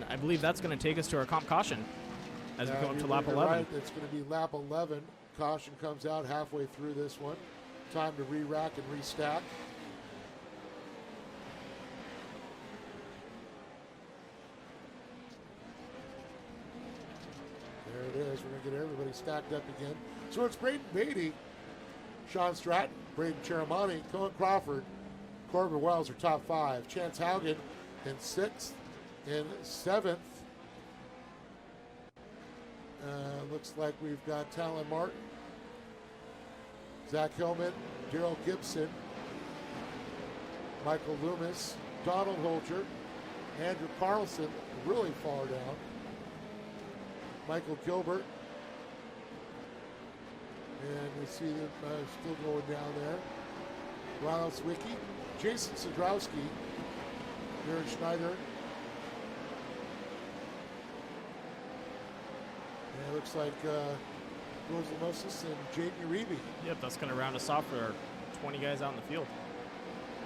I believe that's going to take us to our comp caution as we go up to lap 11. Right. It's going to be lap 11. Caution comes out halfway through this one. Time to re-rack and restack. There it is. We're going to get everybody stacked up again. So it's Braden Beatty, Sean Stratton, Braden Cheramani, Cohen Crawford, Corbin Wells are top 5. Chance Haugen in 6th. In 7th, looks like we've got Talon Martin, Zach Hillman, Daryl Gibson, Michael Loomis, Donald Holger, Andrew Carlson, really far down, Michael Gilbert, and we see them still going down there. Ronald Zwicky, Jason Sadrowski, Aaron Schneider. And it looks like Rose Lamosis and Jaden Uribe. Yep, that's going to round us off for our 20 guys out in the field.